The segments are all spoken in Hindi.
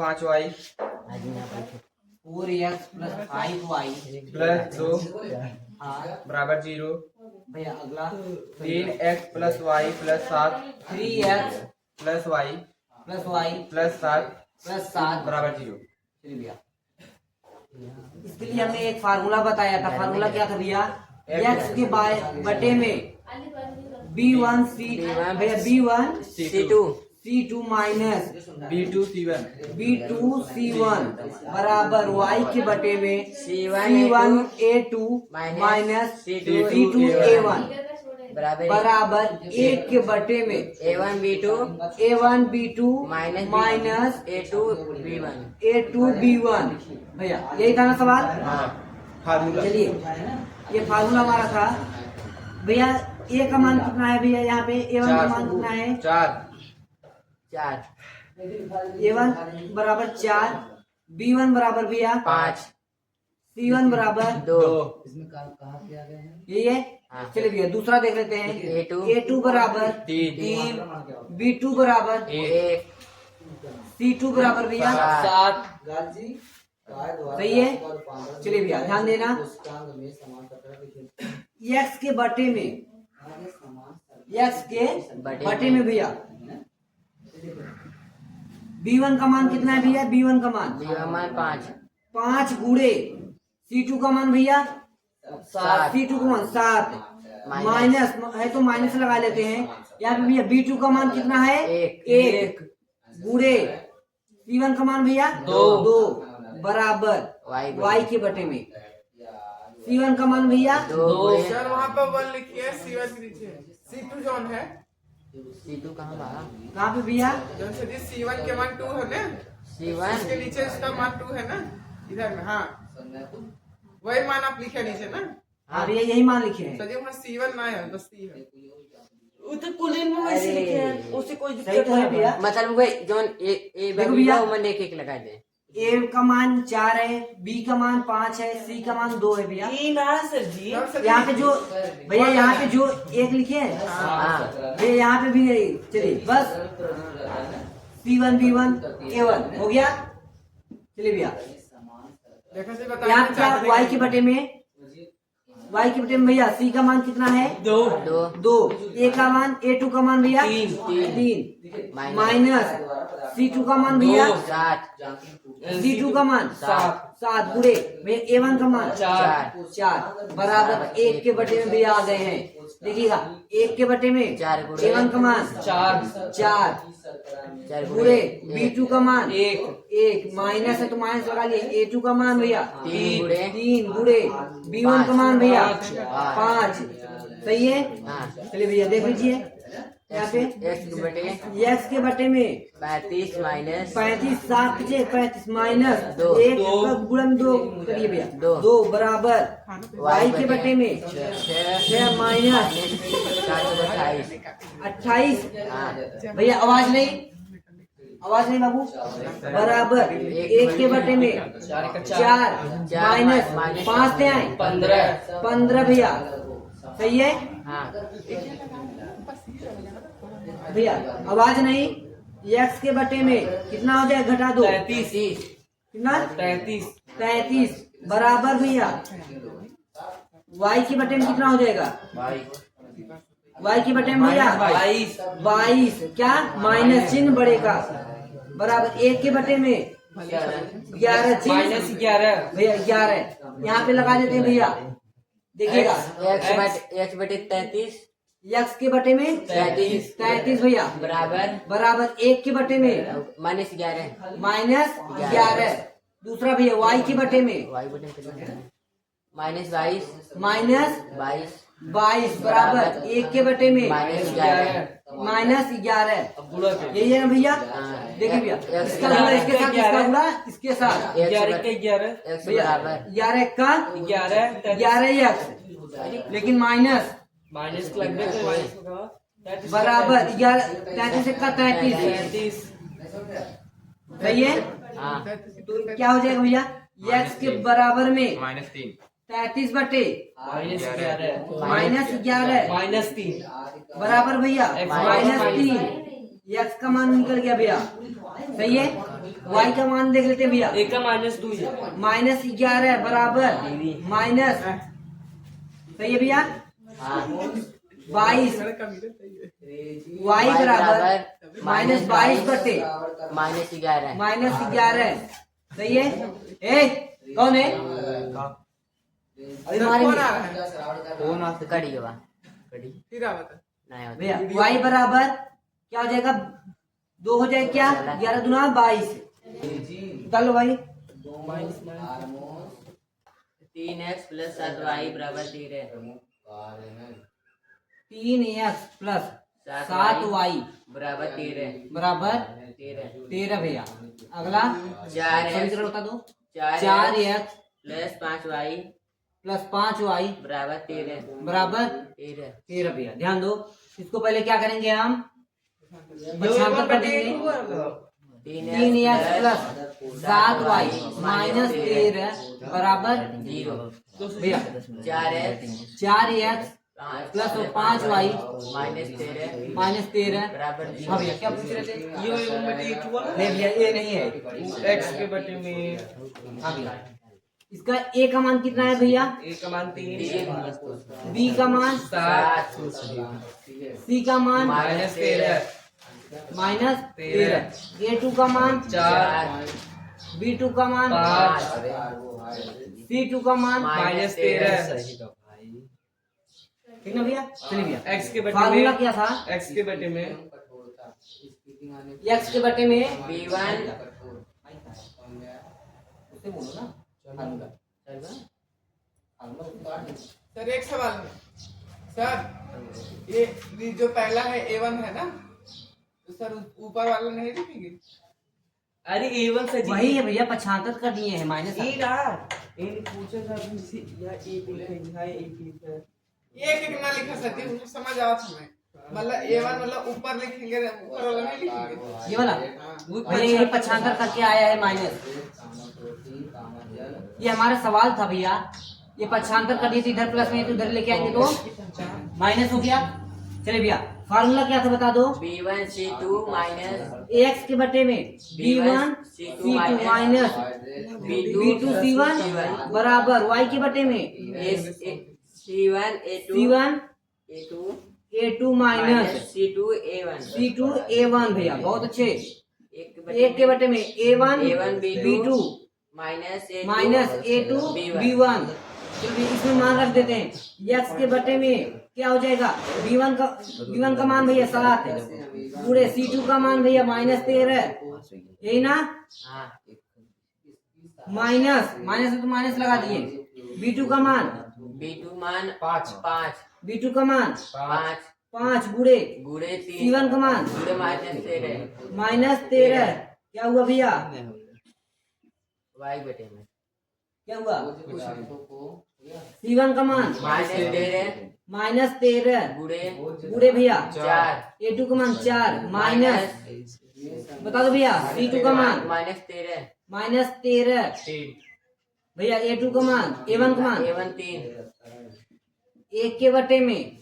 5y 4x plus 5y plus 2 हाँ बराबर 0। भैया अगला 3x plus y plus 7 3x plus y plus y plus 7 plus 7 बराबर 0। चलिए भैया इसके लिए हमने एक फार्मूला बताया था। फार्मूला क्या था भैया? x के बटे में b1 c भैया b1 c2 minus b2 c1 b2 c1 बराबर y के बटे में c1 a2 minus c2 a1 बराबर 1 के बटे में a1 b2 minus a2 b1। भैया यही था ना सवाल? फार्मूला। चलिए ये फार्मूला हमारा था भैया। ए का मान कितना है भैया? यहाँ पे a1 का मान कितना है? 4 a1 बराबर 4, b1 बराबर भैया 5 c1 बराबर 2 यही है। चलिए भैया दूसरा देख लेते हैं। a2 बराबर 3, b2 बराबर 1 c2 बराबर भैया 7 सही है। चलिए भैया ध्यान देना, x के बटे में भैया b1 का मान कितना है भैया? b1 का मान 5 गुणे c2 का मान भैया 7 c2 का मान 7 माइनस है तो माइनस लगा लेते हैं। यहाँ पे भैया b2 का मान कितना है? 1 गुणे c1 का मान भैया 2 बराबर y के बटे में c1 का मान भैया 2। सर वहाँ पर 1 लिखिए C1 के नीचे C2 जोन है। C2 कहाँ पे भैया? जोन से जी C1 के मान 2 है ना, इसके नीचे इसका मान 2 है ना इधर में। हाँ वही मान आप लिखे नीचे ना। हाँ भैया यही मान लिखे हैं। सर जी वहाँ C1 ना है, बस C है। उधर कुलीन में वैसे लिखे हैं, उससे कोई सही दिक्कत तो है भैया। मतलब वही जोन ए देखो भैया, एक लगा दे। a का मान 4 है, b का मान 5 है, c का मान 2 है भैया। ये ना सर जी। यहाँ पे जो भैया यहाँ पे जो 1 लिखे हैं भैया यहाँ पे भी है। चलिए बस c1 b1 a1 हो गया। चलिए भैया देखो जी यहाँ पे क्या y के बटे में भैया c का मान कितना है? 2 a का मान a2 का मान भैया 3 माइनस c2 का मान भैया c2 का मान 7 गुणे भैया a1 का मान 4 बराबर 1 के बटे में भैया आ गए हैं। देखिएगा 1 के बटे में a1 का मान 4 गुणे b2 का मान 1 माइनस है तो माइनस लगा लिए। a2 का मान भैया 3 गुणे b1 का मान भैया 5। सही है। चलिए भैया देख लीजिए यहाँ पे x के बटे में 35 माइनस 35 7 से 35 माइनस 1 गुणन 2 करिए भैया 2 बराबर y के बटे में 6 माइनस 28 भैया आवाज नहीं बाबू बराबर 1 के बटे में 4 माइनस 5 से आए 15 भैया। सही है भैया आवाज नहीं। x के बटे में कितना हो जाए? घटा दो 33 कितना? 33 बराबर भैया y के बटे में कितना हो जाएगा? y के बटे में भैया 22 क्या? माइनस चिन्ह बढ़ेगा बराबर 1 के बटे में 11 चिन्ह भैया 11 यहाँ पे लगा देते हैं भैया। देखिएगा x बटे 33 x के बटे में 33 भैया बराबर 1 के बटे में माइनस 11 दूसरा भैया y के बटे में माइनस 22 बराबर 1 के बटे में माइनस 11। यही है ना भैया? देखिए भैया इसका गुणा इसके साथ, इसका गुणा इसके साथ 11 का 11 लेकिन माइनस बराबर 33 का 33। सही है। तो क्या हो जाएगा भैया? x के बराबर में -3 बटे -11 बराबर भैया -3 x का मान निकल गया भैया। सही है। y का मान देख लेते हैं भैया। एक का -2 है। -11 बराबर माइनस, सही है भैया, 22, y बराबर -22 बटे -11 -11, सही है। ए कौन है? अभी हमारे कौन आ रहा है? कौन आ कड़ी हुआ कड़ी फिर आ बता। नहीं होता भैया y बराबर क्या हो जाएगा? 2 हो जाएगा क्या? 11 दूना 22, चलो भाई 3x + 7y = 13 3x plus 7y बराबर 13 बराबर 13 13 भैया। अगला 4x सभी तरह बता दो। 4x 4x + 5y plus 5y बराबर 13 बराबर 13 भैया। ध्यान दो, इसको पहले क्या करेंगे हम? पक्षांतर कर देंगे। 3x प्लस 7y माइनस 13 बराबर 0 भैया। 4x प्लस 5y माइनस 13 बराबर हाँ भैया, क्या पूछ रहे थे? ये 1/8 हुआ। नहीं भैया, ये नहीं है। x के बटे में हाँ भैया, इसका a का मान कितना है भैया? a का मान 3 b का मान 7 c का मान -13 -13 a2 का मान 4 b2 का मान 5 c2 का मान -13 ठीक ना भैया? चलिए भैया, x के बटे फार्मूला में क्या था? x के बटे में x के बटे में b1 उससे बोलो ना फार्मूला। सर एक सवाल है सर, ये जो पहला है A1 है ना, तो सर ऊपर वाला नहीं लिखेंगे? अरे a1 से वही है भैया, पक्षांतर कर दिए हैं माइनस। ए रहा इन पूछा था तुमसे या एक लिखा यहाँ एक लिखा एक एक ना लिखा सती, मुझे समझ आया था मैं। मतलब A1 मतलब ऊपर लिखेंगे, ऊपर वाला नहीं लिखेंगे। ये वाला भैया यही पक्षांतर करके आया है माइनस। ये हमारा सवाल था भैया, ये पक्षांतर कर दिए तो इधर प्लस में, तो इधर लेके आएंगे तो माइनस हो गया। चलिए भैया, फार्मूला क्या था बता दो? b1 c2 माइनस x के बटे में b1 c2 minus b2 c1 बराबर y के बटे में c1 a2 a2 minus c2 a1 c2 a1 भैया, बहुत अच्छे। एक एक के बटे में a1 b2 minus a2 b1। चलिए इसमें मान रख देते हैं। x के बटे में क्या हो जाएगा? b1 का मान भैया 7 पूरे, c2 का मान भैया -13, यही ना? माइनस है तो माइनस लगा दिए। b2 का मान b2 मान 5 b2 का मान 5 5 गुड़े गुड़े 3 c1 का मान गुड़े -13। क्या हुआ भैया? y बटे में क्या हुआ? c1 का मान -13 गुड़े भैया 4 a2 का मान 4 माइनस, बता दो भैया, c2 का मान -13 भैया, a2 का मान a1 का मान a1 3 1 के बटे में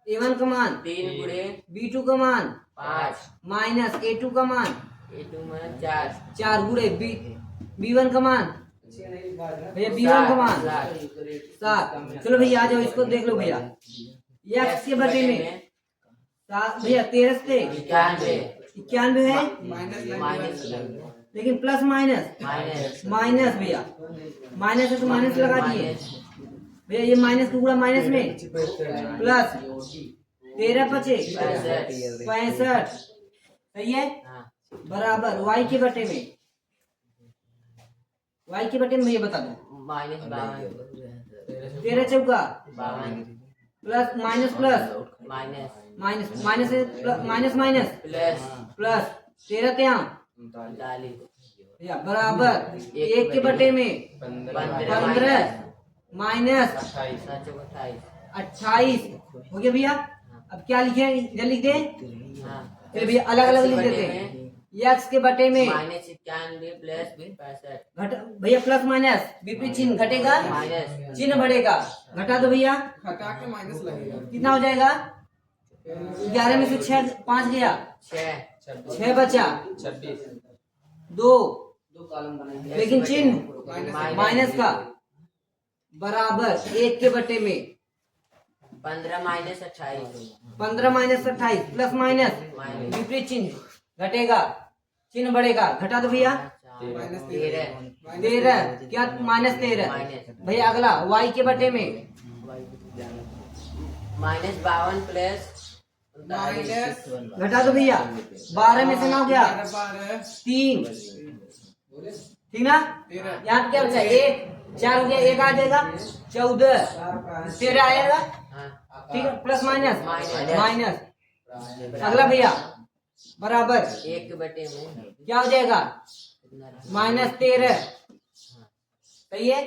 a1 का मान 3 गुड़े b2 का मान 5 माइनस a2 का मान a2 मान 4 4 गुड़े b1 का मान भैया, b1 का मान 7। चलो भैया आ जाओ, इसको देख लो भैया। x के बटे में 7 भैया, 13 से 91 है, लेकिन प्लस माइनस भैया, माइनस है तो माइनस लगा दिए भैया। ये माइनस का गुणा माइनस में प्लस 13 बचे 65, सही है, बराबर y के बटे में भैया बता दो। -52 चौका प्लस माइनस प्लस 13 ત્યાં भैया बराबर 1 के बटे में 15 माइनस 28 हो गया भैया। अब क्या लिखे, इधर लिख दे। चलिए भैया अलग अलग लिख देते हैं। x के बटे में भैया प्लस माइनस विपरीत चिन्ह घटेगा, चिन्ह बढ़ेगा, घटा दो भैया, घटा के माइनस लगेगा। कितना हो जाएगा? 11 में से 6 5 गया, 6 बचा, 2 लेकिन चिन्ह माइनस का बराबर 1 के बटे में 15 माइनस 28 15 माइनस 28 प्लस माइनस विपरीत चिन्ह घटेगा, चिन्ह बढ़ेगा, घटा दो भैया। 13 13 क्या माइनस 13 माइनस भैया। अगला y के बटे में माइनस 52 प्लस माइनस घटा दो भैया। 12 में से 9 गया 12 3, ठीक ना। 13 यहाँ क्या बचा 1, 4 हो गया, 1 आ जाएगा 14, 13 आएगा, ठीक है। Plus minus minus. अगला भैया बराबर 1 के बटे में क्या हो जाएगा माइनस 13, सही है।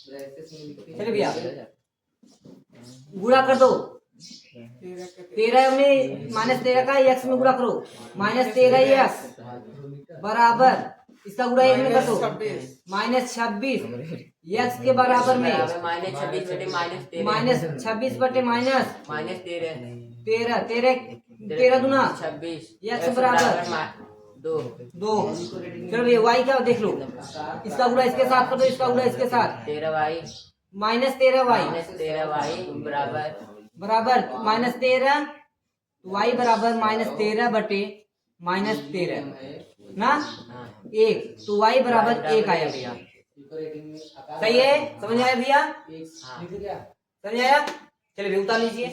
चलिए भैया गुणा कर दो। 13 में माइनस 13 का x में गुणा करो, माइनस 13 x बराबर इसका गुणा 1 में कर दो, माइनस 26 x के बराबर में माइनस 26 बटे माइनस 13 माइनस 26 बटे माइनस माइनस 13 13 दुना 26 x बराबर 2 2। चलो भैया y का देख लो, इसका गुणा इसके साथ कर दो, इसका गुणा इसके साथ, 13y minus 13y minus 13y बराबर बराबर माइनस 13 y बराबर माइनस 13 बटे माइनस 13 ना 1, तो y बराबर 1 आया भैया। सही है, समझ आया भैया, समझ आया। चलिए उतार लीजिए।